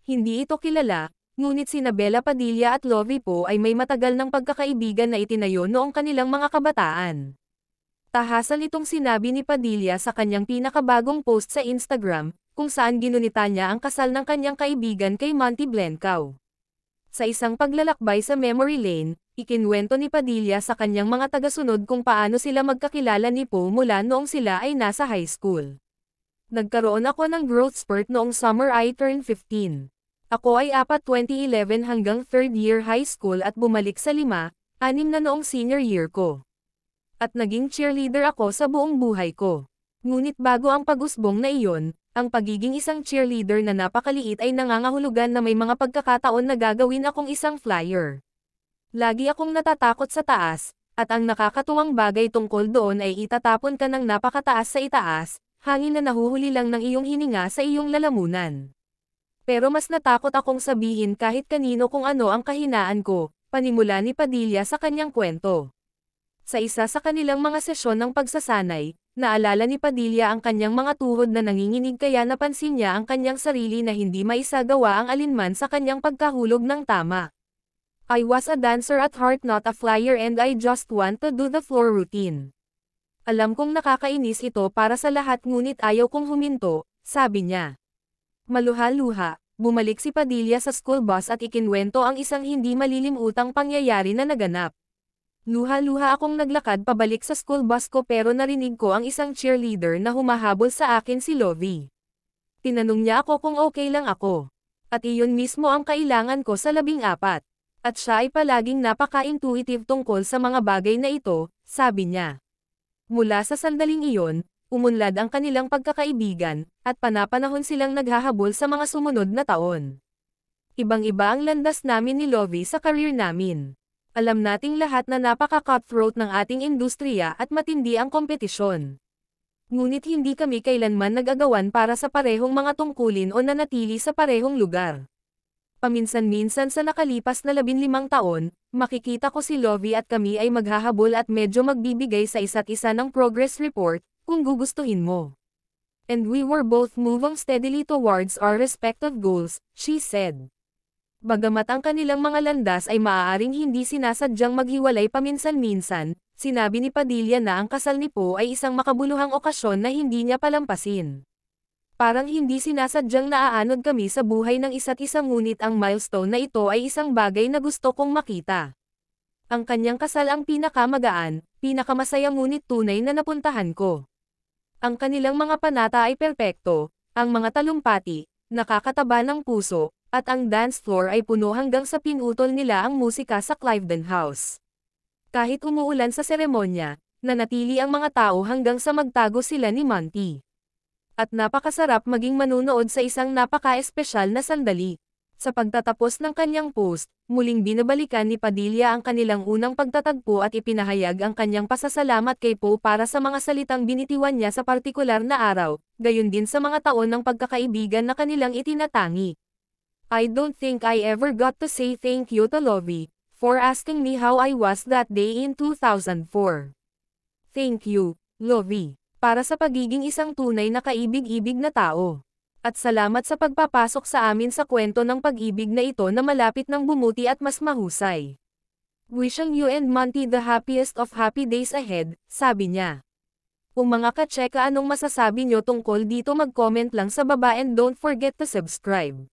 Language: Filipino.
Hindi ito kilala, ngunit sina Bella Padilla at Lovie Po ay may matagal ng pagkakaibigan na itinayo noong kanilang mga kabataan. Tahasan itong sinabi ni Padilla sa kanyang pinakabagong post sa Instagram, kung saan ginunita niya ang kasal ng kanyang kaibigan kay Monty Blencow. Sa isang paglalakbay sa memory lane, ikinwento ni Padilla sa kanyang mga tagasunod kung paano sila magkakilala ni Po mula noong sila ay nasa high school. Nagkaroon ako ng growth spurt noong summer I turned 15. Ako ay 2011 hanggang 3rd year high school at bumalik sa 5, 6 na noong senior year ko. At naging cheerleader ako sa buong buhay ko. Ngunit bago ang pag-usbong na iyon, ang pagiging isang cheerleader na napakaliit ay nangangahulugan na may mga pagkakataon na gagawin akong isang flyer. Lagi akong natatakot sa taas, at ang nakakatuwang bagay tungkol doon ay itatapon ka ng napakataas sa itaas, hangin na nahuhuli lang ng iyong hininga sa iyong lalamunan. Pero mas natakot akong sabihin kahit kanino kung ano ang kahinaan ko, panimula ni Padilla sa kanyang kwento. Sa isa sa kanilang mga sesyon ng pagsasanay, naalala ni Padilla ang kanyang mga tuhod na nanginginig kaya napansin niya ang kanyang sarili na hindi maisagawa ang alinman sa kanyang pagkahulog ng tama. I was a dancer at heart not a flyer and I just want to do the floor routine. Alam kong nakakainis ito para sa lahat ngunit ayaw kong huminto, sabi niya. Maluha-luha, bumalik si Padilla sa school bus at ikinwento ang isang hindi malilimutang pangyayari na naganap. Luha-luha akong naglakad pabalik sa school bus ko pero narinig ko ang isang cheerleader na humahabol sa akin si Lovie. Tinanong niya ako kung okay lang ako. At iyon mismo ang kailangan ko sa 14. At siya ay palaging napaka-intuitive tungkol sa mga bagay na ito, sabi niya. Mula sa sandaling iyon, umunlad ang kanilang pagkakaibigan, at panapanahon silang naghahabol sa mga sumunod na taon. Ibang-iba ang landas namin ni Lovie sa career namin. Alam nating lahat na napaka-cutthroat ng ating industriya at matindi ang kompetisyon. Ngunit hindi kami kailanman nag-agawan para sa parehong mga tungkulin o nanatili sa parehong lugar. Paminsan-minsan sa nakalipas na 15 taon, makikita ko si Lovie at kami ay maghahabol at medyo magbibigay sa isa't isa ng progress report, kung gugustuhin mo. And we were both moving steadily towards our respective goals, she said. Bagamat ang kanilang mga landas ay maaaring hindi sinasadyang maghiwalay paminsan-minsan, sinabi ni Padilla na ang kasal ni Po ay isang makabuluhang okasyon na hindi niya palampasin. Parang hindi sinasadyang naaanod kami sa buhay ng isa't isa ngunit ang milestone na ito ay isang bagay na gusto kong makita. Ang kanyang kasal ang pinakamagaan, pinakamasaya ngunit tunay na napuntahan ko. Ang kanilang mga panata ay perpekto, ang mga talumpati, nakakataba ng puso, at ang dance floor ay puno hanggang sa pinutol nila ang musika sa Cliveden House. Kahit umuulan sa seremonya, nanatili ang mga tao hanggang sa magtago sila ni Monty. At napakasarap maging manunood sa isang napaka-espesyal na sandali. Sa pagtatapos ng kanyang post, muling binabalikan ni Padilla ang kanilang unang pagtatagpo at ipinahayag ang kanyang pasasalamat kay Po para sa mga salitang binitiwan niya sa partikular na araw, gayon din sa mga taon ng pagkakaibigan na kanilang itinatangi. I don't think I ever got to say thank you to Lovie, for asking me how I was that day in 2004. Thank you, Lovie, para sa pagiging isang tunay na kaibig-ibig na tao. At salamat sa pagpapasok sa amin sa kwento ng pag-ibig na ito na malapit ng bumuti at mas mahusay. Wishing you and Monty the happiest of happy days ahead, sabi niya. Kung mga kacheka anong masasabi nyo tungkol dito mag-comment lang sa baba and don't forget to subscribe.